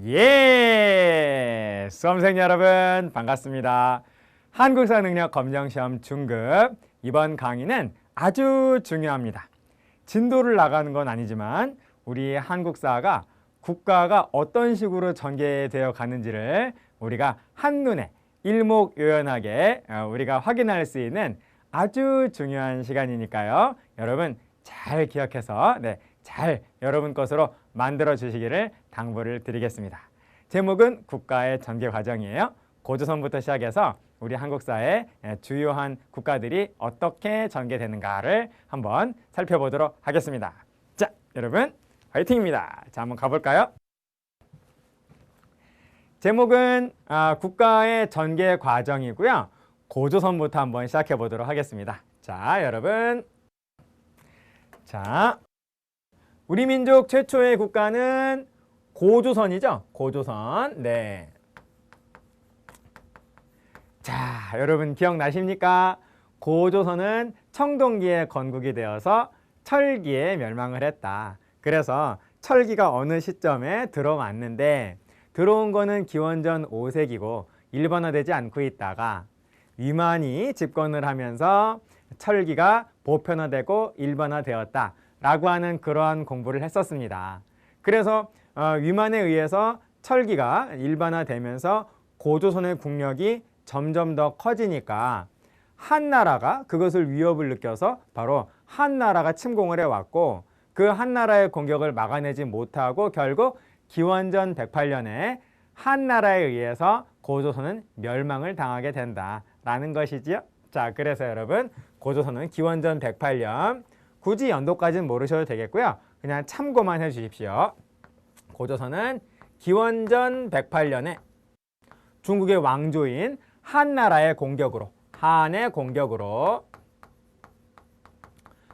예! 수험생 여러분 반갑습니다. 한국사 능력 검정시험 중급 이번 강의는 아주 중요합니다. 진도를 나가는 건 아니지만 우리 한국사가 국가가 어떤 식으로 전개되어 가는지를 우리가 한눈에 일목요연하게 우리가 확인할 수 있는 아주 중요한 시간이니까요. 여러분 잘 기억해서 잘 여러분 것으로 만들어 주시기를 당부를 드리겠습니다. 제목은 국가의 전개 과정이에요. 고조선부터 시작해서 우리 한국사의 주요한 국가들이 어떻게 전개되는가를 한번 살펴보도록 하겠습니다. 자, 여러분 화이팅입니다. 자, 한번 가볼까요? 제목은 국가의 전개 과정이고요. 고조선부터 한번 시작해 보도록 하겠습니다. 자, 여러분. 자, 우리 민족 최초의 국가는 고조선이죠. 고조선. 네. 자, 여러분 기억나십니까? 고조선은 청동기에 건국이 되어서 철기에 멸망을 했다. 그래서 철기가 어느 시점에 들어왔는데 들어온 거는 기원전 5세기고 일반화되지 않고 있다가 위만이 집권을 하면서 철기가 보편화되고 일반화되었다 라고 하는 그러한 공부를 했었습니다. 그래서 위만에 의해서 철기가 일반화되면서 고조선의 국력이 점점 더 커지니까 한나라가 그것을 위협을 느껴서 바로 한나라가 침공을 해왔고 그 한나라의 공격을 막아내지 못하고 결국 기원전 108년에 한나라에 의해서 고조선은 멸망을 당하게 된다라는 것이지요. 자, 그래서 여러분 고조선은 기원전 108년 굳이 연도까지는 모르셔도 되겠고요. 그냥 참고만 해 주십시오. 고조선은 기원전 108년에 중국의 왕조인 한나라의 공격으로 한의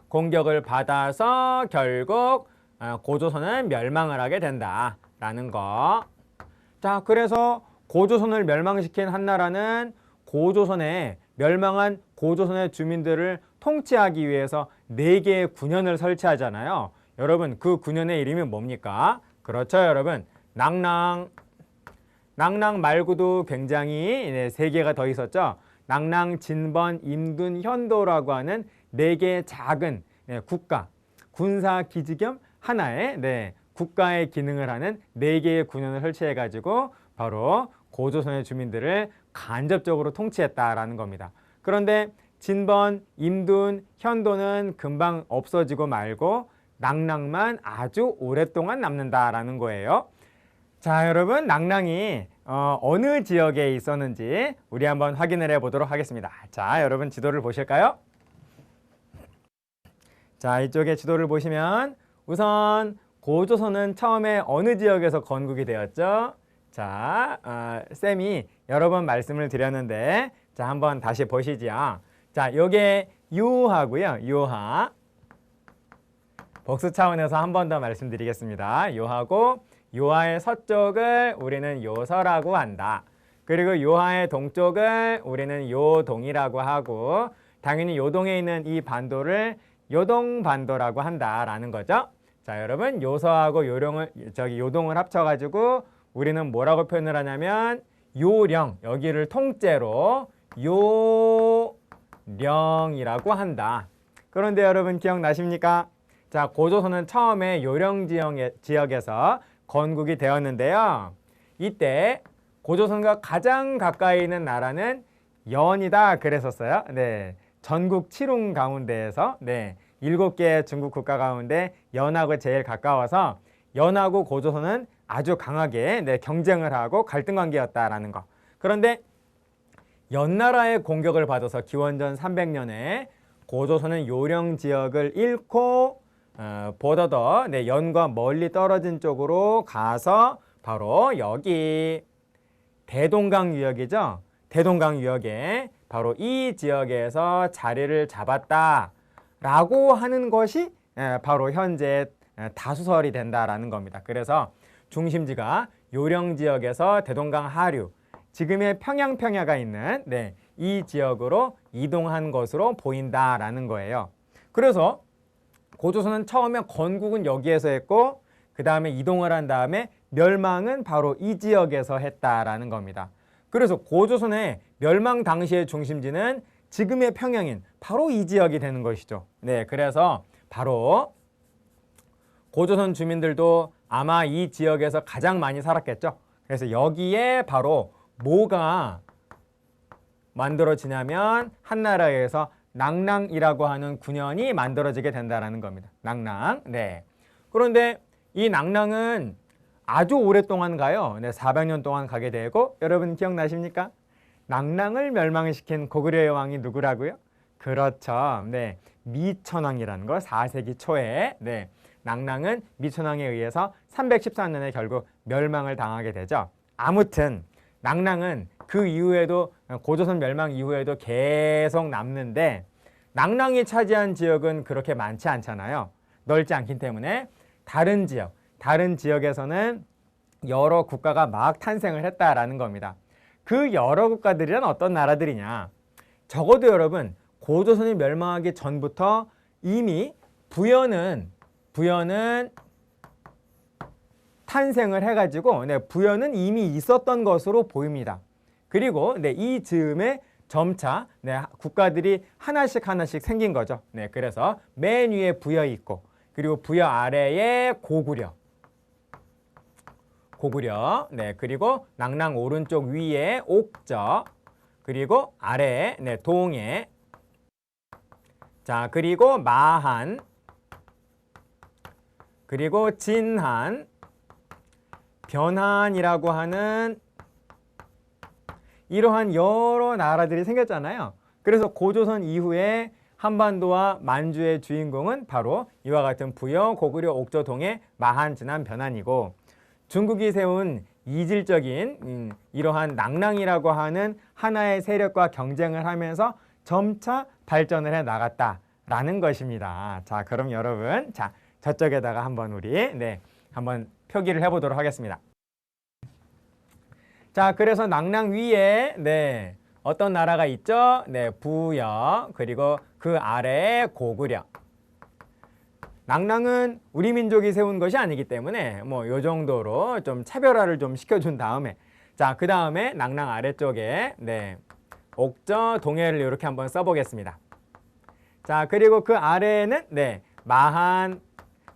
공격을 받아서 결국 고조선은 멸망을 하게 된다라는 거. 자, 그래서 고조선을 멸망시킨 한나라는 고조선에 멸망한 고조선의 주민들을 통치하기 위해서 4개의 군현을 설치하잖아요. 여러분 그 군현의 이름이 뭡니까? 그렇죠, 여러분. 낭랑 말고도 굉장히 3개가 더 있었죠. 낭랑, 진번, 임둔, 현도라고 하는 4개의 작은 국가, 군사 기지 겸 하나의 국가의 기능을 하는 4개의 군현을 설치해가지고 바로 고조선의 주민들을 간접적으로 통치했다라는 겁니다. 그런데 진번, 임둔, 현도는 금방 없어지고 말고 낭랑만 아주 오랫동안 남는다라는 거예요. 자, 여러분 낭랑이 어느 지역에 있었는지 우리 한번 확인을 해 보도록 하겠습니다. 자, 여러분 지도를 보실까요? 자, 이쪽에 지도를 보시면 우선 고조선은 처음에 어느 지역에서 건국이 되었죠? 자, 쌤이 여러 번 말씀을 드렸는데 자, 한번 다시 보시죠. 자, 요게 요하고요. 요하. 복수 차원에서 한 번 더 말씀드리겠습니다. 요하고 요하의 서쪽을 우리는 요서라고 한다. 그리고 요하의 동쪽을 우리는 요동이라고 하고 당연히 요동에 있는 이 반도를 요동반도라고 한다라는 거죠. 자, 여러분 요서하고 요동을 합쳐가지고 우리는 뭐라고 표현을 하냐면 요령, 여기를 통째로 요령이라고 한다. 그런데 여러분 기억나십니까? 자, 고조선은 처음에 요령 지역에서 건국이 되었는데요. 이때 고조선과 가장 가까이 있는 나라는 연이다 그랬었어요. 네, 전국 7웅 가운데에서 7개의 중국 국가 가운데 연하고 제일 가까워서 연하고 고조선은 아주 강하게 경쟁을 하고 갈등 관계였다라는 거. 그런데 연나라의 공격을 받아서 기원전 300년에 고조선은 요령 지역을 잃고 보다 더 연과 멀리 떨어진 쪽으로 가서 바로 여기 대동강 유역이죠. 대동강 유역에 바로 이 지역에서 자리를 잡았다라고 하는 것이 바로 현재 다수설이 된다라는 겁니다. 그래서 중심지가 요령 지역에서 대동강 하류, 지금의 평양평야가 있는 이 지역으로 이동한 것으로 보인다라는 거예요. 그래서 고조선은 처음에 건국은 여기에서 했고 그 다음에 이동을 한 다음에 멸망은 바로 이 지역에서 했다라는 겁니다. 그래서 고조선의 멸망 당시의 중심지는 지금의 평양인 바로 이 지역이 되는 것이죠. 네, 그래서 바로 고조선 주민들도 아마 이 지역에서 가장 많이 살았겠죠. 그래서 여기에 바로 뭐가 만들어지냐면 한나라에서 낙랑이라고 하는 군현이 만들어지게 된다는 겁니다. 낙랑. 네. 그런데 이 낙랑은 아주 오랫동안 가요. 네, 400년 동안 가게 되고, 여러분 기억나십니까? 낙랑을 멸망시킨 고구려의 왕이 누구라고요? 그렇죠. 네, 미천왕이라는 거 4세기 초에 네, 낙랑은 미천왕에 의해서 314년에 결국 멸망을 당하게 되죠. 아무튼 낙랑은 그 이후에도 고조선 멸망 이후에도 계속 남는데 낙랑이 차지한 지역은 그렇게 많지 않잖아요. 넓지 않기 때문에 다른 지역에서는 여러 국가가 막 탄생을 했다라는 겁니다. 그 여러 국가들이란 어떤 나라들이냐? 적어도 여러분 고조선이 멸망하기 전부터 이미 부여는 탄생을 해가지고 부여는 이미 있었던 것으로 보입니다. 그리고 이 즈음에 점차 국가들이 하나씩 생긴 거죠. 그래서 맨 위에 부여 있고, 그리고 부여 아래에 고구려, 그리고 낙랑 오른쪽 위에 옥저, 그리고 아래에 동해, 자 그리고 마한, 그리고 진한, 변한이라고 하는 이러한 여러 나라들이 생겼잖아요. 그래서 고조선 이후에 한반도와 만주의 주인공은 바로 이와 같은 부여, 고구려, 옥저, 동해, 마한, 진한, 변한이고, 중국이 세운 이질적인 이러한 낙랑이라고 하는 하나의 세력과 경쟁을 하면서 점차 발전을 해 나갔다라는 것입니다. 자, 그럼 여러분, 자 저쪽에다가 한번 우리 한번 표기를 해보도록 하겠습니다. 자, 그래서 낙랑 위에 어떤 나라가 있죠? 부여, 그리고 그 아래에 고구려. 낙랑은 우리 민족이 세운 것이 아니기 때문에 뭐 요 정도로 좀 차별화를 좀 시켜준 다음에, 자, 그 다음에 낙랑 아래쪽에 옥저, 동해를 이렇게 한번 써보겠습니다. 자, 그리고 그 아래에는 마한,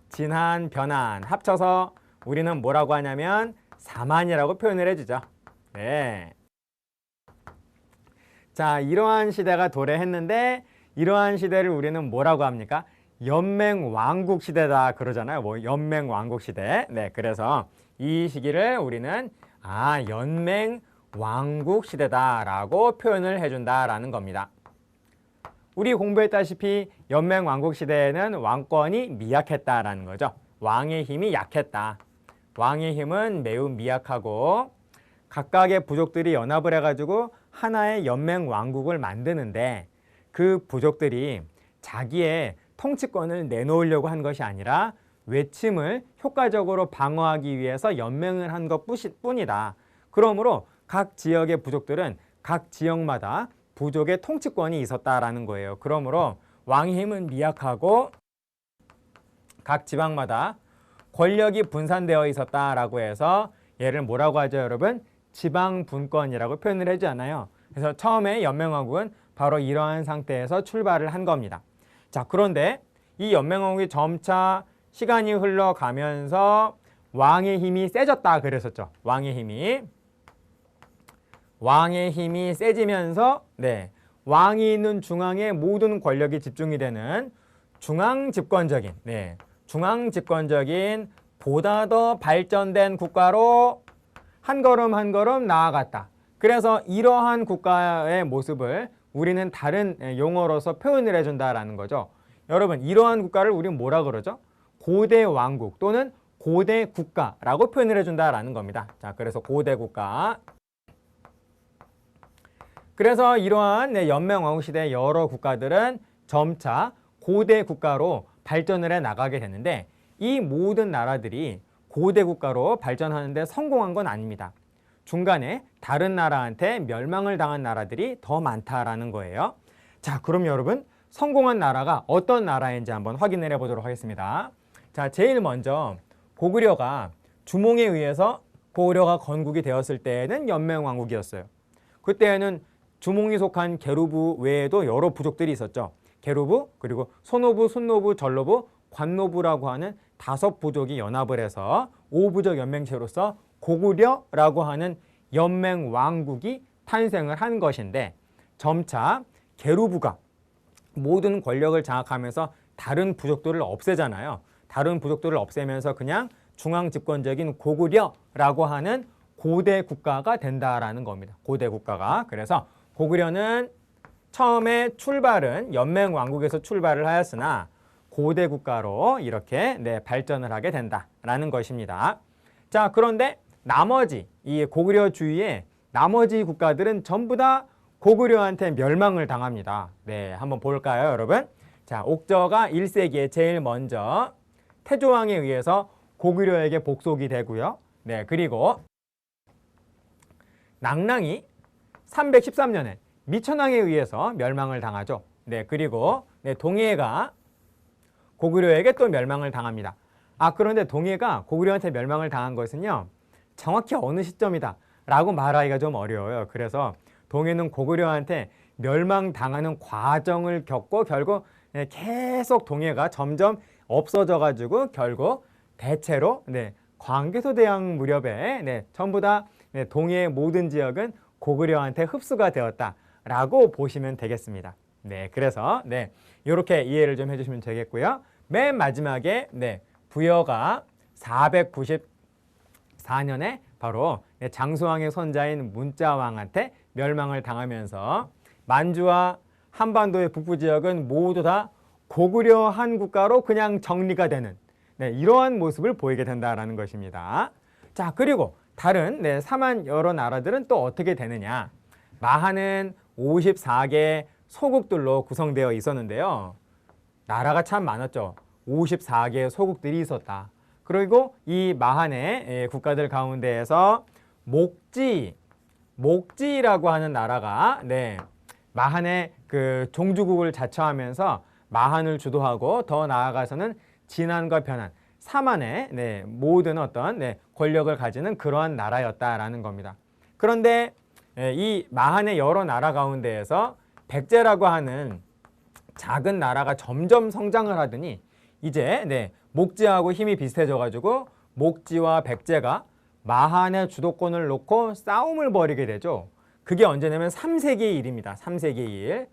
진한, 변한 합쳐서 우리는 뭐라고 하냐면 사만이라고 표현을 해주죠. 자, 이러한 시대가 도래했는데 이러한 시대를 우리는 뭐라고 합니까? 연맹왕국 시대다 그러잖아요. 뭐 연맹왕국 시대. 그래서 이 시기를 우리는 연맹왕국 시대다라고 표현을 해준다라는 겁니다. 우리 공부했다시피 연맹왕국 시대에는 왕권이 미약했다라는 거죠. 왕의 힘이 약했다. 왕의 힘은 매우 미약하고 각각의 부족들이 연합을 해가지고 하나의 연맹왕국을 만드는데, 그 부족들이 자기의 통치권을 내놓으려고 한 것이 아니라 외침을 효과적으로 방어하기 위해서 연맹을 한 것뿐이다. 그러므로 각 지역의 부족들은 각 지역마다 부족의 통치권이 있었다라는 거예요. 그러므로 왕의 힘은 미약하고 각 지방마다 권력이 분산되어 있었다라고 해서 얘를 뭐라고 하죠, 여러분? 지방분권이라고 표현을 하지 않아요. 그래서 처음에 연맹왕국은 바로 이러한 상태에서 출발을 한 겁니다. 자, 그런데 이 연맹왕국이 점차 시간이 흘러가면서 왕의 힘이 세졌다 그랬었죠. 왕의 힘이 세지면서 왕이 있는 중앙에 모든 권력이 집중이 되는 중앙집권적인 보다 더 발전된 국가로 한 걸음 한 걸음 나아갔다. 그래서 이러한 국가의 모습을 우리는 다른 용어로서 표현을 해준다라는 거죠. 여러분, 이러한 국가를 우리는 뭐라 그러죠? 고대 왕국 또는 고대 국가라고 표현을 해준다라는 겁니다. 자, 그래서 고대 국가. 그래서 이러한 연맹왕국 시대의 여러 국가들은 점차 고대 국가로 발전을 해 나가게 되는데, 이 모든 나라들이 고대 국가로 발전하는데 성공한 건 아닙니다. 중간에 다른 나라한테 멸망을 당한 나라들이 더 많다라는 거예요. 자, 그럼 여러분, 성공한 나라가 어떤 나라인지 한번 확인을 해보도록 하겠습니다. 자, 제일 먼저 고구려가 주몽에 의해서 고구려가 건국이 되었을 때에는 연맹왕국이었어요. 그때에는 주몽이 속한 계루부 외에도 여러 부족들이 있었죠. 계루부, 그리고 소노부, 순노부, 전노부, 관노부라고 하는 5부족이 연합을 해서 5부족 연맹체로서 고구려라고 하는 연맹왕국이 탄생을 한 것인데, 점차 계루부가 모든 권력을 장악하면서 다른 부족들을 없애잖아요. 다른 부족들을 없애면서 그냥 중앙 집권적인 고구려라고 하는 고대 국가가 된다라는 겁니다. 고대 국가가. 그래서 고구려는 처음에 출발은 연맹왕국에서 출발을 하였으나 고대 국가로 이렇게 발전을 하게 된다라는 것입니다. 자, 그런데 나머지 이 고구려 주위의 나머지 국가들은 전부 다 고구려한테 멸망을 당합니다. 네, 한번 볼까요, 여러분? 자, 옥저가 1세기에 제일 먼저 태조왕에 의해서 고구려에게 복속이 되고요. 네, 그리고 낙랑이 313년에 미천왕에 의해서 멸망을 당하죠. 네, 그리고 동해가 고구려에게 또 멸망을 당합니다. 그런데 동해가 고구려한테 멸망을 당한 것은요, 정확히 어느 시점이다 라고 말하기가 좀 어려워요. 그래서 동해는 고구려한테 멸망당하는 과정을 겪고 결국 계속 동해가 점점 없어져 가지고 결국 대체로 광개토대왕 무렵에 전부 다 동해의 모든 지역은 고구려한테 흡수가 되었다라고 보시면 되겠습니다. 네, 그래서 이렇게 이해를 좀 해주시면 되겠고요. 맨 마지막에 부여가 494년에 바로 장수왕의 손자인 문자왕한테 멸망을 당하면서 만주와 한반도의 북부 지역은 모두 다 고구려 한 국가로 그냥 정리가 되는 이러한 모습을 보이게 된다라는 것입니다. 자, 그리고 다른 삼한 여러 나라들은 또 어떻게 되느냐. 마한은 54개 소국들로 구성되어 있었는데요. 나라가 참 많았죠. 54개의 소국들이 있었다. 그리고 이 마한의 국가들 가운데에서 목지라고 하는 나라가 마한의 그 종주국을 자처하면서 마한을 주도하고 더 나아가서는 진안과 변안, 삼한의 모든 어떤 권력을 가지는 그러한 나라였다라는 겁니다. 그런데 이 마한의 여러 나라 가운데에서 백제라고 하는 작은 나라가 점점 성장을 하더니 이제 목지하고 힘이 비슷해져 가지고 목지와 백제가 마한의 주도권을 놓고 싸움을 벌이게 되죠. 그게 언제냐면 3세기의 일입니다. 3세기의 일.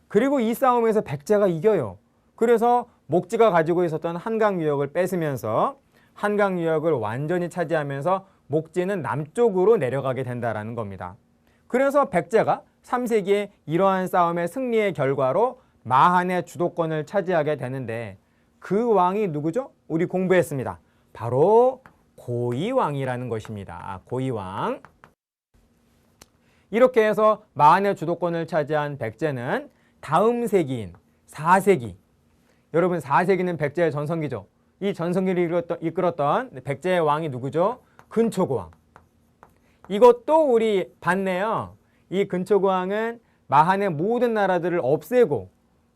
그리고 이 싸움에서 백제가 이겨요. 그래서 목지가 가지고 있었던 한강 유역을 뺏으면서 한강 유역을 완전히 차지하면서 목지는 남쪽으로 내려가게 된다라는 겁니다. 그래서 백제가 3세기에 이러한 싸움의 승리의 결과로 마한의 주도권을 차지하게 되는데, 그 왕이 누구죠? 우리 공부했습니다. 바로 고이왕이라는 것입니다. 고이왕. 이렇게 해서 마한의 주도권을 차지한 백제는 다음 세기인 4세기, 여러분 4세기는 백제의 전성기죠. 이 전성기를 이끌었던 백제의 왕이 누구죠? 근초고왕. 이것도 우리 봤네요. 이 근초고왕은 마한의 모든 나라들을 없애고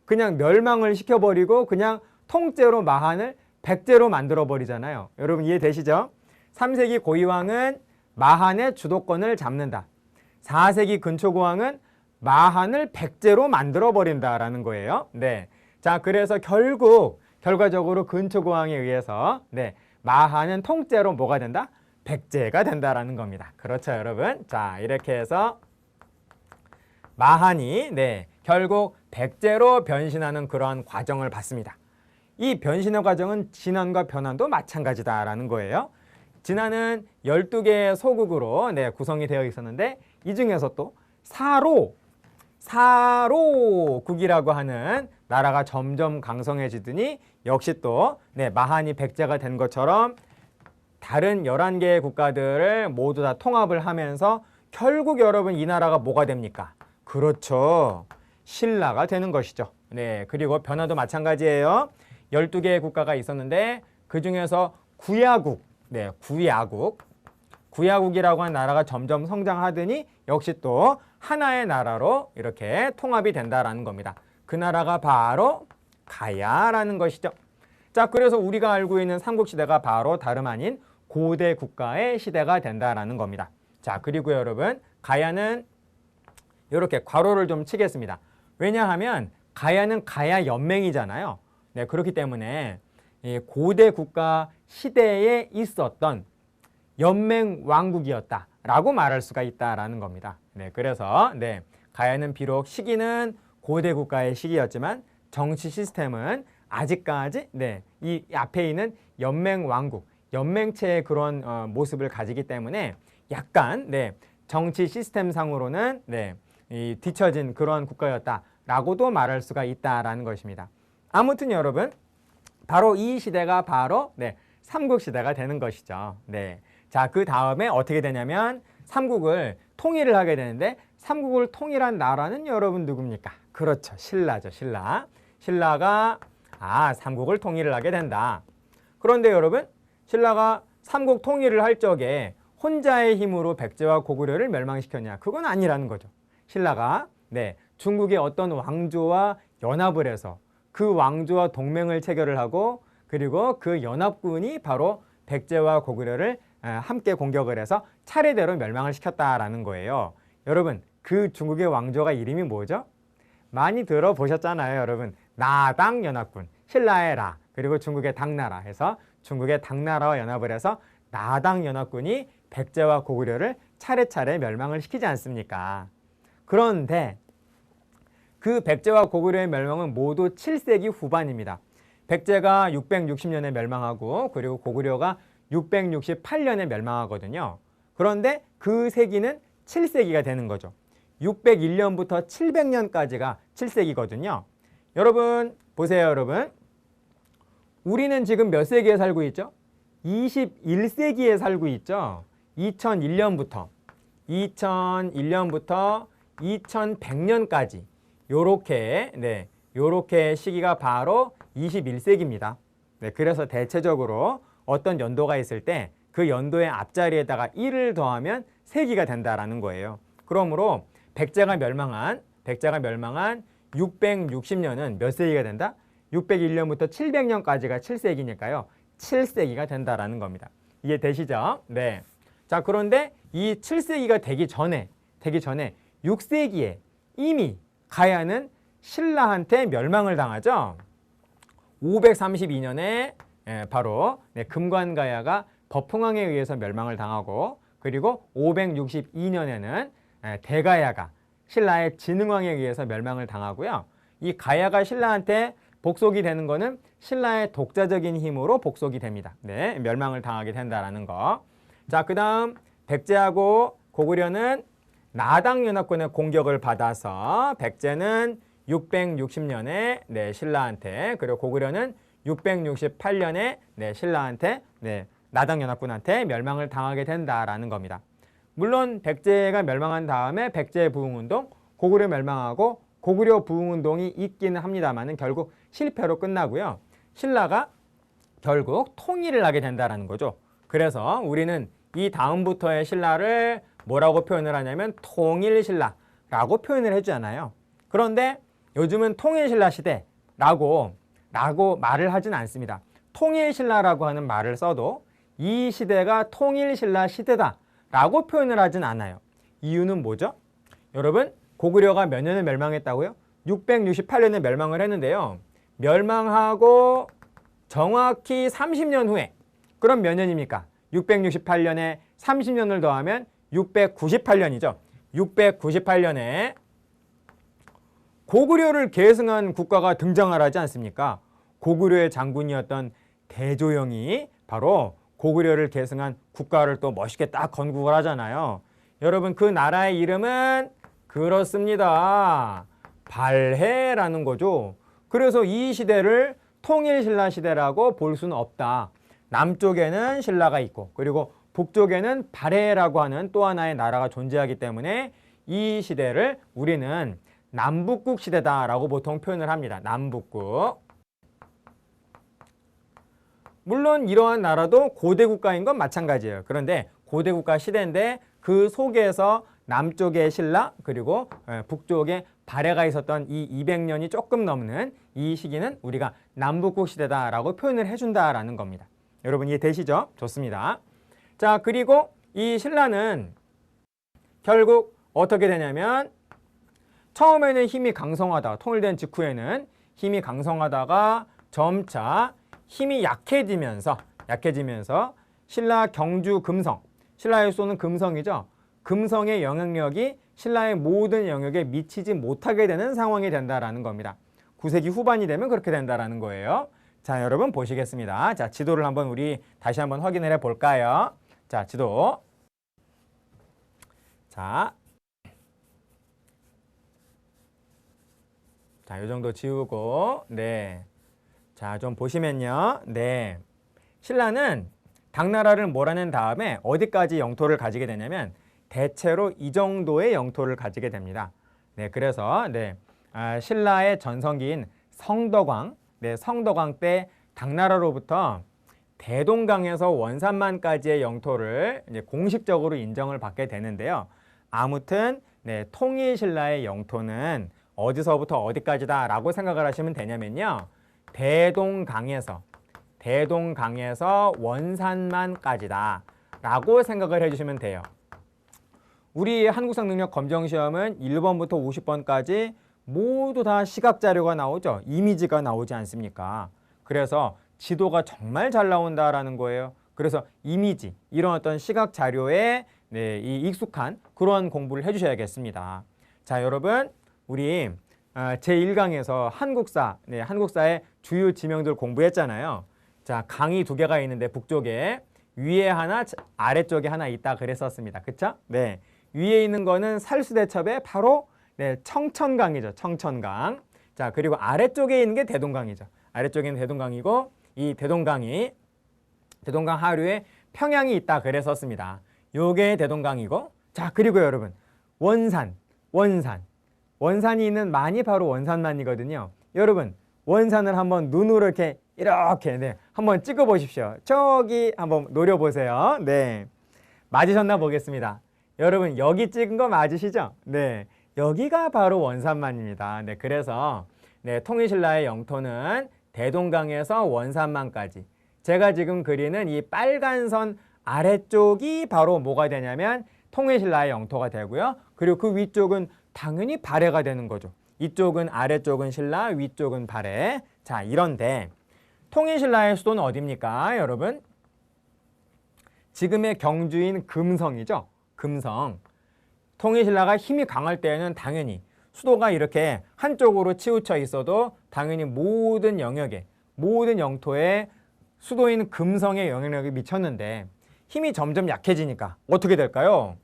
그냥 멸망을 시켜버리고 그냥 통째로 마한을 백제로 만들어버리잖아요. 여러분 이해되시죠? 3세기 고이왕은 마한의 주도권을 잡는다. 4세기 근초고왕은 마한을 백제로 만들어버린다라는 거예요. 자, 그래서 결과적으로 근초고왕에 의해서 마한은 통째로 뭐가 된다? 백제가 된다라는 겁니다. 그렇죠, 여러분? 자, 이렇게 해서 마한이 결국 백제로 변신하는 그러한 과정을 봤습니다. 이 변신의 과정은 진안과 변안도 마찬가지다라는 거예요. 진안은 12개의 소국으로 구성이 되어 있었는데, 이 중에서 또 사로국이라고 하는 나라가 점점 강성해지더니 역시 또 마한이 백제가 된 것처럼 다른 11개의 국가들을 모두 다 통합을 하면서 결국 여러분 이 나라가 뭐가 됩니까? 그렇죠. 신라가 되는 것이죠. 그리고 변화도 마찬가지예요. 12개의 국가가 있었는데 그 중에서 구야국이라고 하는 나라가 점점 성장하더니 역시 또 하나의 나라로 이렇게 통합이 된다라는 겁니다. 그 나라가 바로 가야라는 것이죠. 자, 그래서 우리가 알고 있는 삼국시대가 바로 다름 아닌 고대 국가의 시대가 된다라는 겁니다. 자, 그리고 여러분, 가야는 이렇게 괄호를 좀 치겠습니다. 왜냐하면 가야는 가야 연맹이잖아요. 네, 그렇기 때문에 이 고대 국가 시대에 있었던 연맹 왕국이었다라고 말할 수가 있다라는 겁니다. 네, 그래서 가야는 비록 시기는 고대 국가의 시기였지만 정치 시스템은 아직까지 이 앞에 있는 연맹 왕국, 연맹체의 그런 모습을 가지기 때문에 약간 정치 시스템 상으로는 이 뒤처진 그런 국가였다라고도 말할 수가 있다라는 것입니다. 아무튼 여러분, 바로 이 시대가 바로 삼국시대가 되는 것이죠. 자, 그 다음에 어떻게 되냐면 삼국을 통일을 하게 되는데, 삼국을 통일한 나라는 여러분 누굽니까? 그렇죠, 신라죠. 신라가 삼국을 통일을 하게 된다. 그런데 여러분, 신라가 삼국 통일을 할 적에 혼자의 힘으로 백제와 고구려를 멸망시켰냐? 그건 아니라는 거죠. 신라가 중국의 어떤 왕조와 연합을 해서 그 왕조와 동맹을 체결을 하고, 그리고 그 연합군이 바로 백제와 고구려를 함께 공격을 해서 차례대로 멸망을 시켰다라는 거예요. 여러분, 그 중국의 왕조가 이름이 뭐죠? 많이 들어보셨잖아요, 여러분. 나당 연합군, 신라의 라, 그리고 중국의 당나라 해서 중국의 당나라와 연합을 해서 나당 연합군이 백제와 고구려를 차례차례 멸망을 시키지 않습니까? 그런데 그 백제와 고구려의 멸망은 모두 7세기 후반입니다. 백제가 660년에 멸망하고, 그리고 고구려가 668년에 멸망하거든요. 그런데 그 세기는 7세기가 되는 거죠. 601년부터 700년까지가 7세기거든요. 여러분 보세요, 여러분. 우리는 지금 몇 세기에 살고 있죠? 21세기에 살고 있죠. 2001년부터 2100년까지 요렇게 시기가 바로 21세기입니다. 그래서 대체적으로 어떤 연도가 있을 때 그 연도의 앞자리에다가 1을 더하면 세기가 된다라는 거예요. 그러므로 백제가 멸망한 660년은 몇 세기가 된다? 601년부터 700년까지가 7세기니까요. 7세기가 된다라는 겁니다. 이해되시죠? 네. 자, 그런데 이 7세기가 되기 전에 6세기에 이미 가야는 신라한테 멸망을 당하죠. 532년에 바로 금관가야가 법흥왕에 의해서 멸망을 당하고, 그리고 562년에는 대가야가 신라의 진흥왕에 의해서 멸망을 당하고요. 이 가야가 신라한테 복속이 되는 거는 신라의 독자적인 힘으로 복속이 됩니다. 멸망을 당하게 된다라는 거. 자, 그 다음 백제하고 고구려는 나당연합군의 공격을 받아서 백제는 660년에 신라한테, 그리고 고구려는 668년에 신라한테 나당연합군한테 멸망을 당하게 된다라는 겁니다. 물론 백제가 멸망한 다음에 백제 부흥운동, 고구려 멸망하고 고구려 부흥운동이 있기는 합니다만 결국 실패로 끝나고요. 신라가 결국 통일을 하게 된다라는 거죠. 그래서 우리는 이 다음부터의 신라를 뭐라고 표현을 하냐면 통일신라라고 표현을 해주잖아요. 그런데 요즘은 통일신라 시대라고 말을 하진 않습니다. 통일신라라고 하는 말을 써도 이 시대가 통일신라 시대다라고 표현을 하진 않아요. 이유는 뭐죠? 여러분, 고구려가 몇 년에 멸망했다고요? 668년에 멸망을 했는데요. 멸망하고 정확히 30년 후에, 그럼 몇 년입니까? 668년에 30년을 더하면 698년이죠. 698년에 고구려를 계승한 국가가 등장을 하지 않습니까? 고구려의 장군이었던 대조영이 바로 고구려를 계승한 국가를 또 멋있게 딱 건국을 하잖아요. 여러분, 그 나라의 이름은 그렇습니다. 발해라는 거죠. 그래서 이 시대를 통일신라 시대라고 볼 수는 없다. 남쪽에는 신라가 있고, 그리고 북쪽에는 발해라고 하는 또 하나의 나라가 존재하기 때문에 이 시대를 우리는 남북국 시대다라고 보통 표현을 합니다. 남북국. 물론 이러한 나라도 고대 국가인 건 마찬가지예요. 그런데 고대 국가 시대인데 그 속에서 남쪽에 신라, 그리고 북쪽에 발해가 있었던 이 200년이 조금 넘는 이 시기는 우리가 남북국 시대다라고 표현을 해준다라는 겁니다. 여러분 이해되시죠? 좋습니다. 자, 그리고 이 신라는 결국 어떻게 되냐면 처음에는 힘이 강성하다, 통일된 직후에는 힘이 강성하다가 점차 힘이 약해지면서 신라 경주 금성, 신라의 수도는 금성이죠. 금성의 영향력이 신라의 모든 영역에 미치지 못하게 되는 상황이 된다라는 겁니다. 9세기 후반이 되면 그렇게 된다라는 거예요. 자, 여러분 보시겠습니다. 자, 지도를 한번 우리 다시 한번 확인을 해 볼까요? 자, 지도. 자, 이 정도 지우고, 네. 자, 좀 보시면요. 네. 신라는 당나라를 몰아낸 다음에 어디까지 영토를 가지게 되냐면 대체로 이 정도의 영토를 가지게 됩니다. 네, 그래서 신라의 전성기인 성덕왕, 성덕왕 때 당나라로부터 대동강에서 원산만까지의 영토를 이제 공식적으로 인정을 받게 되는데요. 아무튼 통일신라의 영토는 어디서부터 어디까지다라고 생각을 하시면 되냐면요. 대동강에서 원산만까지다 라고 생각을 해주시면 돼요. 우리 한국사 능력 검정시험은 1번부터 50번까지 모두 다 시각자료가 나오죠. 이미지가 나오지 않습니까? 그래서 지도가 정말 잘 나온다라는 거예요. 그래서 이미지, 이런 어떤 시각자료에 이 익숙한 그런 공부를 해주셔야겠습니다. 자, 여러분, 우리 제1강에서 한국사의 주요 지명들 공부했잖아요. 자, 강이 2개가 있는데 북쪽에 위에 하나, 아래쪽에 하나 있다 그랬었습니다. 그쵸? 네. 위에 있는 거는 살수대첩의 바로 청천강이죠. 청천강. 자, 그리고 아래쪽에 있는 게 대동강이죠. 아래쪽에 있는 대동강이고, 이 대동강 하류에 평양이 있다 그랬었습니다. 요게 대동강이고, 자, 그리고 여러분, 원산이 있는 만이 바로 원산만이거든요. 여러분, 원산을 한번 눈으로 이렇게 한번 찍어 보십시오. 저기 한번 노려보세요. 네. 맞으셨나 보겠습니다. 여러분, 여기 찍은 거 맞으시죠? 네. 여기가 바로 원산만입니다. 네. 그래서 통일신라의 영토는 대동강에서 원산만까지. 제가 지금 그리는 이 빨간 선 아래쪽이 바로 뭐가 되냐면 통일신라의 영토가 되고요. 그리고 그 위쪽은 당연히 발해가 되는 거죠. 이쪽은 아래쪽은 신라, 위쪽은 발해. 자, 이런데 통일신라의 수도는 어디입니까, 여러분? 지금의 경주인 금성이죠. 금성. 통일신라가 힘이 강할 때에는 당연히 수도가 이렇게 한쪽으로 치우쳐 있어도 당연히 모든 영역에, 모든 영토에 수도인 금성의 영향력이 미쳤는데 힘이 점점 약해지니까 어떻게 될까요?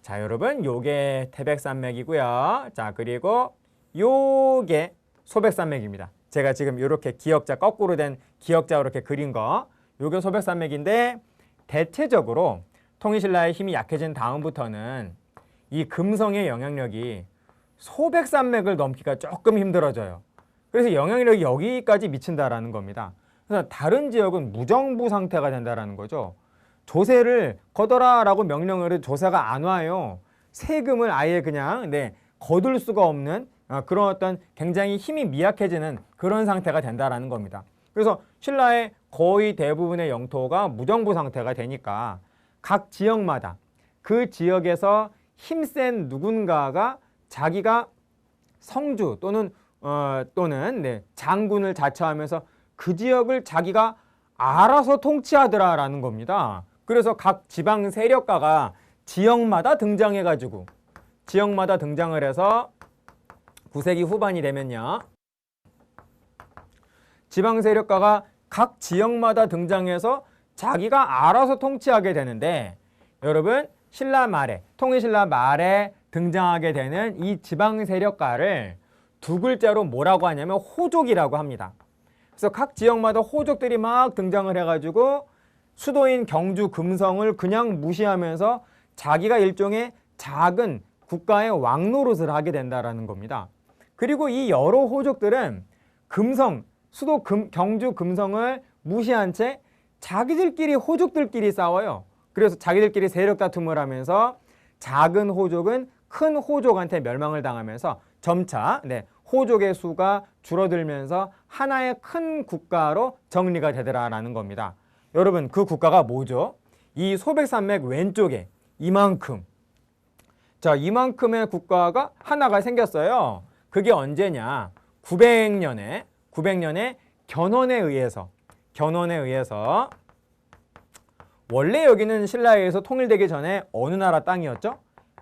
자, 여러분, 요게 태백산맥이고요. 자, 그리고 요게 소백산맥입니다. 제가 지금 이렇게 기역자, 거꾸로 된 기역자로 이렇게 그린 거, 요게 소백산맥인데 대체적으로 통일신라의 힘이 약해진 다음부터는 이 금성의 영향력이 소백산맥을 넘기가 조금 힘들어져요. 그래서 영향력이 여기까지 미친다라는 겁니다. 그래서 다른 지역은 무정부 상태가 된다라는 거죠. 조세를 거둬라라고 명령을 해도 조세가 안 와요. 세금을 아예 그냥 거둘 수가 없는 그런 어떤 굉장히 힘이 미약해지는 그런 상태가 된다라는 겁니다. 그래서 신라의 거의 대부분의 영토가 무정부 상태가 되니까 각 지역마다 그 지역에서 힘센 누군가가 자기가 성주 또는 장군을 자처하면서 그 지역을 자기가 알아서 통치하더라라는 겁니다. 그래서 각 지방 세력가가 지역마다 등장해가지고 지역마다 등장을 해서 9세기 후반이 되면요. 지방 세력가가 각 지역마다 등장해서 자기가 알아서 통치하게 되는데 여러분 신라 말에 통일신라 말에 등장하게 되는 이 지방 세력가를 두 글자로 뭐라고 하냐면 호족이라고 합니다. 그래서 각 지역마다 호족들이 막 등장을 해가지고 수도인 경주 금성을 그냥 무시하면서 자기가 일종의 작은 국가의 왕노릇을 하게 된다라는 겁니다. 그리고 이 여러 호족들은 경주 금성을 무시한 채 자기들끼리 호족들끼리 싸워요. 그래서 자기들끼리 세력 다툼을 하면서 작은 호족은 큰 호족한테 멸망을 당하면서 점차 호족의 수가 줄어들면서 하나의 큰 국가로 정리가 되더라라는 겁니다. 여러분 그 국가가 뭐죠? 이 소백산맥 왼쪽에 이만큼, 자, 이만큼의 국가가 하나가 생겼어요. 그게 언제냐? 900년에 견훤에 의해서 원래 여기는 신라에 의해서 통일되기 전에 어느 나라 땅이었죠?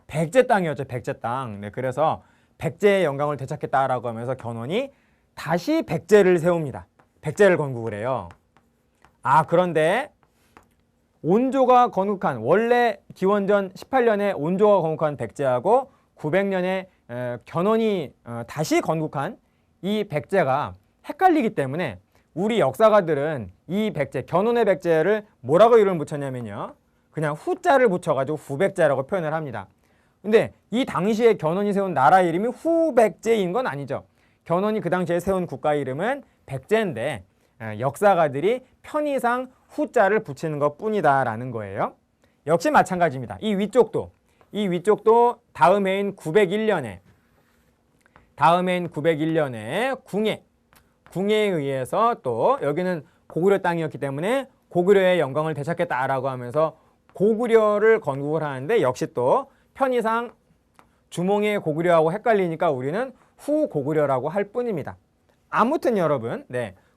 백제 땅이었죠. 백제 땅. 네, 그래서 백제의 영광을 되찾겠다라고 하면서 견훤이 다시 백제를 세웁니다. 백제를 건국을 해요. 그런데 온조가 건국한, 원래 기원전 18년에 온조가 건국한 백제하고 900년에 견훤이 다시 건국한 이 백제가 헷갈리기 때문에 우리 역사가들은 이 백제, 견훤의 백제를 뭐라고 이름을 붙였냐면요, 그냥 후자를 붙여가지고 후백제라고 표현을 합니다. 근데 이 당시에 견훤이 세운 나라 이름이 후백제인 건 아니죠. 견훤이 그 당시에 세운 국가 이름은 백제인데 역사가들이 편의상 후자를 붙이는 것 뿐이다라는 거예요. 역시 마찬가지입니다. 이 위쪽도 다음 해인 901년에 궁예에 의해서, 또 여기는 고구려 땅이었기 때문에 고구려의 영광을 되찾겠다라고 하면서 고구려를 건국을 하는데, 역시 또 편의상 주몽의 고구려하고 헷갈리니까 우리는 후고구려라고 할 뿐입니다. 아무튼 여러분,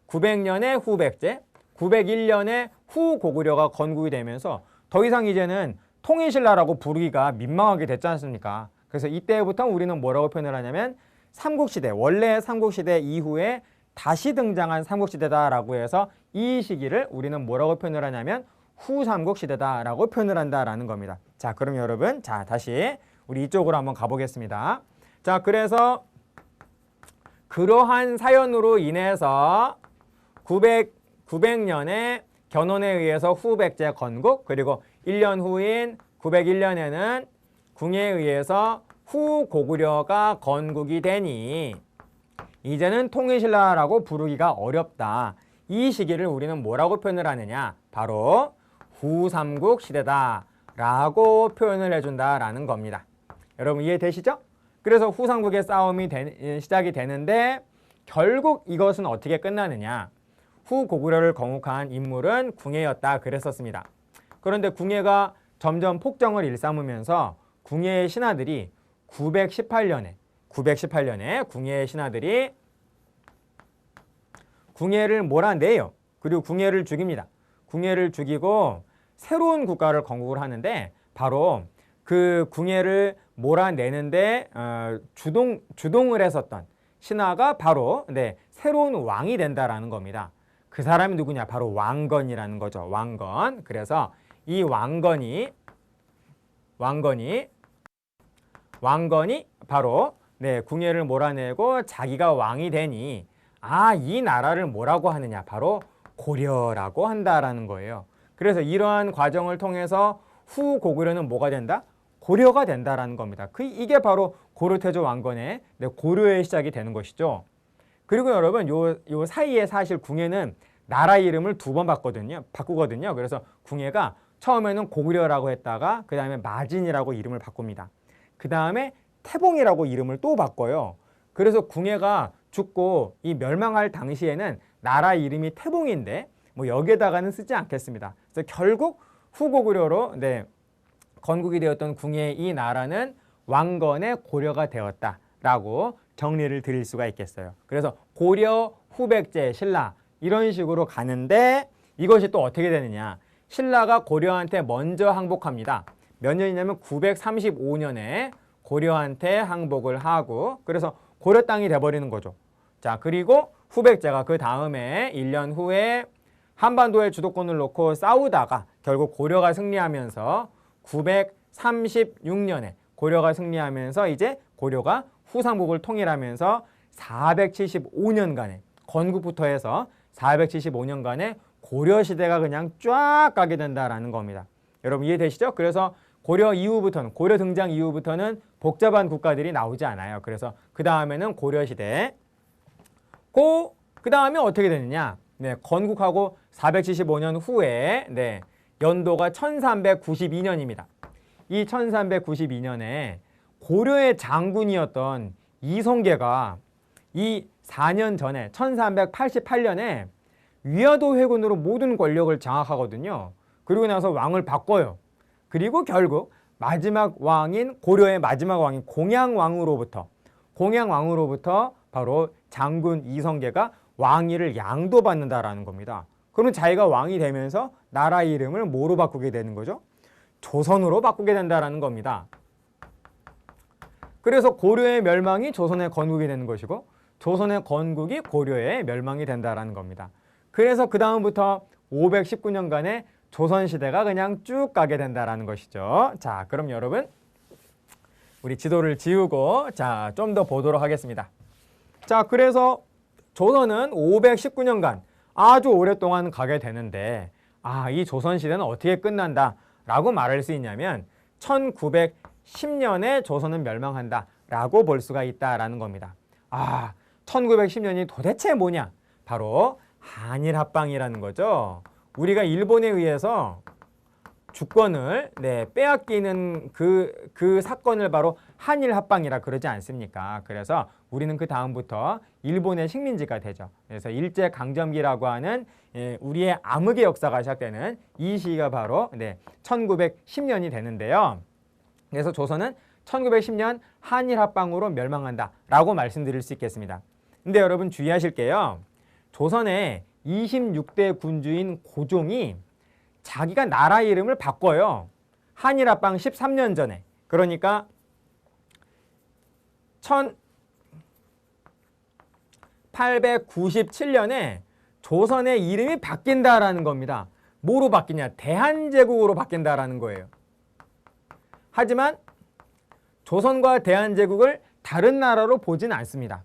900년에 후백제, 901년에 후고구려가 건국이 되면서 더 이상 이제는 통일신라라고 부르기가 민망하게 됐지 않습니까? 그래서 이때부터 우리는 뭐라고 표현을 하냐면 삼국시대, 원래 삼국시대 이후에 다시 등장한 삼국시대다라고 해서 이 시기를 우리는 뭐라고 표현을 하냐면 후삼국시대다라고 표현을 한다라는 겁니다. 자, 그럼 여러분, 자, 다시 우리 이쪽으로 한번 가보겠습니다. 자, 그래서 그러한 사연으로 인해서 900년에 견훤에 의해서 후백제 건국, 그리고 1년 후인 901년에는 궁예에 의해서 후고구려가 건국이 되니 이제는 통일신라라고 부르기가 어렵다. 이 시기를 우리는 뭐라고 표현을 하느냐? 바로 후삼국 시대다라고 표현을 해준다라는 겁니다. 여러분 이해되시죠? 그래서 후삼국의 싸움이 시작이 되는데 결국 이것은 어떻게 끝나느냐? 후고구려를 건국한 인물은 궁예였다 그랬었습니다. 그런데 궁예가 점점 폭정을 일삼으면서 궁예의 신하들이 918년에 궁예의 신하들이 궁예를 몰아내요. 그리고 궁예를 죽입니다. 궁예를 죽이고 새로운 국가를 건국을 하는데, 바로 그 궁예를 몰아내는데 주동을 했었던 신하가 바로 새로운 왕이 된다라는 겁니다. 그 사람이 누구냐? 바로 왕건이라는 거죠. 왕건. 그래서 이 왕건이 바로 궁예를 몰아내고 자기가 왕이 되니 이 나라를 뭐라고 하느냐? 바로 고려라고 한다라는 거예요. 그래서 이러한 과정을 통해서 후고구려는 뭐가 된다? 고려가 된다라는 겁니다. 이게 바로 고려태조 왕건의 고려의 시작이 되는 것이죠. 그리고 여러분 요 사이에 사실 궁예는 나라 이름을 2번 바꾸거든요. 그래서 궁예가 처음에는 고구려라고 했다가 그 다음에 마진이라고 이름을 바꿉니다. 그 다음에 태봉이라고 이름을 또 바꿔요. 그래서 궁예가 죽고 이 멸망할 당시에는 나라 이름이 태봉인데 여기에다가는 쓰지 않겠습니다. 그래서 결국 후고구려로 건국이 되었던 궁예의 이 나라는 왕건의 고려가 되었다라고 정리를 드릴 수가 있겠어요. 그래서 고려, 후백제, 신라 이런 식으로 가는데 이것이 또 어떻게 되느냐? 신라가 고려한테 먼저 항복합니다. 몇 년이냐면 935년에 고려한테 항복을 하고, 그래서 고려 땅이 돼버리는 거죠. 자, 그리고 후백제가 그 다음에 1년 후에 한반도의 주도권을 놓고 싸우다가 결국 고려가 승리하면서 936년에 고려가 승리하면서 이제 고려가 후삼국을 통일하면서 475년간의 건국부터 해서 475년간의 고려시대가 그냥 쫙 가게 된다라는 겁니다. 여러분 이해되시죠? 그래서 고려 등장 이후부터는 복잡한 국가들이 나오지 않아요. 그래서 그 다음에는 고려시대. 그 다음에 어떻게 되느냐? 건국하고 475년 후에 연도가 1392년입니다. 이 1392년에 고려의 장군이었던 이성계가 이 4년 전에 1388년에 위화도 회군으로 모든 권력을 장악하거든요. 그리고 나서 왕을 바꿔요. 그리고 결국 마지막 왕인 고려의 마지막 왕인 공양왕으로부터 바로 장군 이성계가 왕위를 양도받는다라는 겁니다. 그러면 자기가 왕이 되면서 나라 이름을 뭐로 바꾸게 되는 거죠? 조선으로 바꾸게 된다라는 겁니다. 그래서 고려의 멸망이 조선의 건국이 되는 것이고 조선의 건국이 고려의 멸망이 된다라는 겁니다. 그래서 그 다음부터 519년간의 조선시대가 그냥 쭉 가게 된다라는 것이죠. 자, 그럼 여러분 우리 지도를 지우고 자, 좀 더 보도록 하겠습니다. 자, 그래서 조선은 519년간 아주 오랫동안 가게 되는데 이 조선시대는 어떻게 끝난다 라고 말할 수 있냐면 1910년에 조선은 멸망한다 라고 볼 수가 있다라는 겁니다. 1910년이 도대체 뭐냐? 바로 한일합방이라는 거죠. 우리가 일본에 의해서 주권을 빼앗기는 그 사건을 바로 한일합방이라 그러지 않습니까? 그래서 우리는 그 다음부터 일본의 식민지가 되죠. 그래서 일제강점기라고 하는 우리의 암흑의 역사가 시작되는 이 시기가 바로 1910년이 되는데요. 그래서 조선은 1910년 한일합방으로 멸망한다 라고 말씀드릴 수 있겠습니다. 근데 여러분 주의하실 게요. 조선의 26대 군주인 고종이 자기가 나라 이름을 바꿔요. 한일합방 13년 전에. 그러니까 1897년에 조선의 이름이 바뀐다라는 겁니다. 뭐로 바뀌냐? 대한제국으로 바뀐다라는 거예요. 하지만 조선과 대한제국을 다른 나라로 보진 않습니다.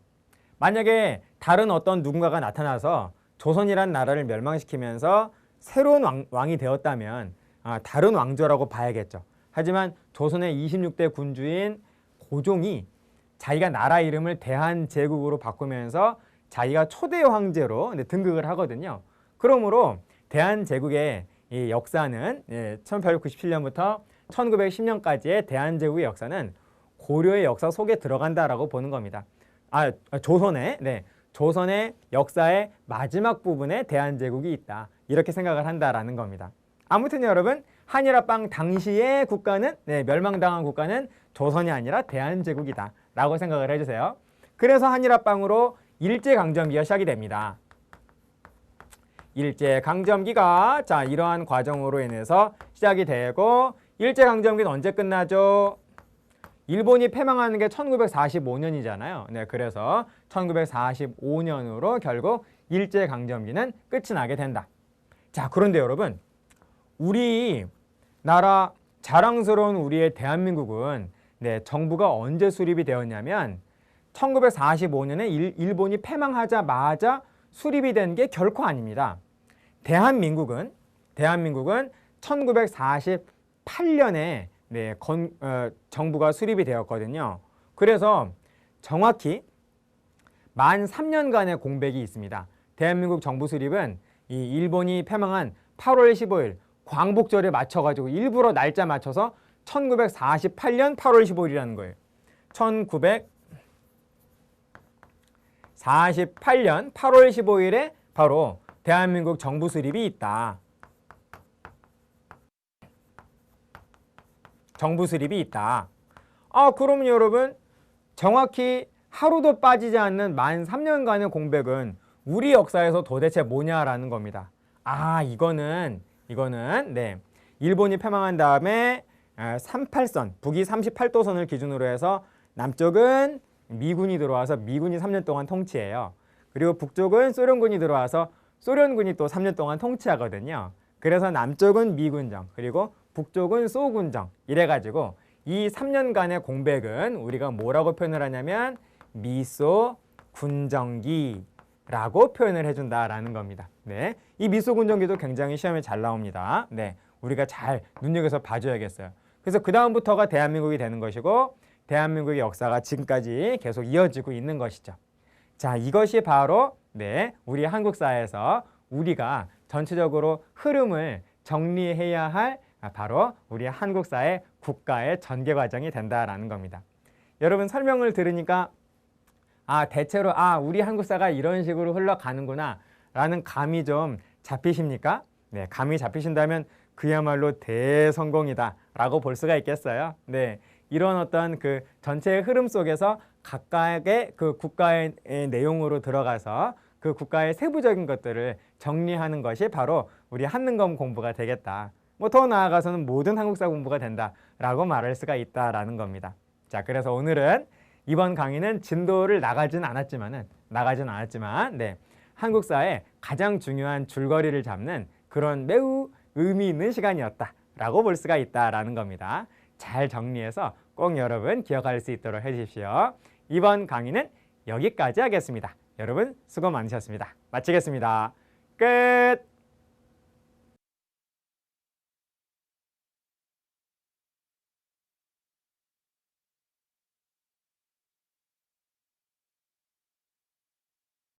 만약에 다른 어떤 누군가가 나타나서 조선이란 나라를 멸망시키면서 새로운 왕이 되었다면 다른 왕조라고 봐야겠죠. 하지만 조선의 26대 군주인 고종이 자기가 나라 이름을 대한제국으로 바꾸면서 자기가 초대 황제로 등극을 하거든요. 그러므로 대한제국의 이 역사는 1897년부터 1910년까지의 대한제국의 역사는 고려의 역사 속에 들어간다라고 보는 겁니다. 조선의 역사의 마지막 부분에 대한제국이 있다. 이렇게 생각을 한다라는 겁니다. 아무튼 여러분 한일합방 당시의 국가는 멸망당한 국가는 조선이 아니라 대한제국이다 라고 생각을 해주세요. 그래서 한일합방으로 일제강점기가 시작이 됩니다. 일제강점기가 이러한 과정으로 인해서 시작이 되고 일제강점기는 언제 끝나죠? 일본이 패망하는 게 1945년이잖아요. 그래서 1945년으로 결국 일제강점기는 끝이 나게 된다. 자, 그런데 여러분 우리 나라 자랑스러운 우리의 대한민국은 정부가 언제 수립이 되었냐면 1945년에 일본이 패망하자마자 수립이 된 게 결코 아닙니다. 대한민국은 1948년에 정부가 수립이 되었거든요. 그래서 정확히 만 3년간의 공백이 있습니다. 대한민국 정부 수립은 이 일본이 패망한 8월 15일 광복절에 맞춰가지고 일부러 날짜 맞춰서 1948년 8월 15일이라는 거예요. 1948년 8월 15일에 바로 대한민국 정부 수립이 있다. 정부 수립이 있다. 그러면 여러분 정확히 하루도 빠지지 않는 만 3년간의 공백은 우리 역사에서 도대체 뭐냐라는 겁니다. 이거는 일본이 패망한 다음에 38선, 북위 38도선을 기준으로 해서 남쪽은 미군이 들어와서 미군이 3년 동안 통치해요. 그리고 북쪽은 소련군이 들어와서 소련군이 또 3년 동안 통치하거든요. 그래서 남쪽은 미군정, 그리고 북쪽은 소군정 이래가지고 이 3년간의 공백은 우리가 뭐라고 표현을 하냐면 미소 군정기라고 표현을 해준다라는 겁니다. 이 미소 군정기도 굉장히 시험에 잘 나옵니다. 우리가 잘 눈여겨서 봐줘야겠어요. 그래서 그 다음부터가 대한민국이 되는 것이고 대한민국의 역사가 지금까지 계속 이어지고 있는 것이죠. 자, 이것이 바로 우리 한국사에서 우리가 전체적으로 흐름을 정리해야 할 바로 우리 한국사의 국가의 전개 과정이 된다라는 겁니다. 여러분 설명을 들으니까 대체로 우리 한국사가 이런 식으로 흘러가는구나 라는 감이 좀 잡히십니까? 감이 잡히신다면 그야말로 대성공이다라고 볼 수가 있겠어요. 네, 이런 어떤 그 전체의 흐름 속에서 각각의 그 국가의 내용으로 들어가서 그 국가의 세부적인 것들을 정리하는 것이 바로 우리 한능검 공부가 되겠다. 뭐 더 나아가서는 모든 한국사 공부가 된다라고 말할 수가 있다라는 겁니다. 자, 그래서 오늘은 이번 강의는 진도를 나가진 않았지만, 네, 한국사의 가장 중요한 줄거리를 잡는 그런 매우 의미 있는 시간이었다라고 볼 수가 있다라는 겁니다. 잘 정리해서 꼭 여러분 기억할 수 있도록 해주십시오. 이번 강의는 여기까지 하겠습니다. 여러분 수고 많으셨습니다. 마치겠습니다. 끝!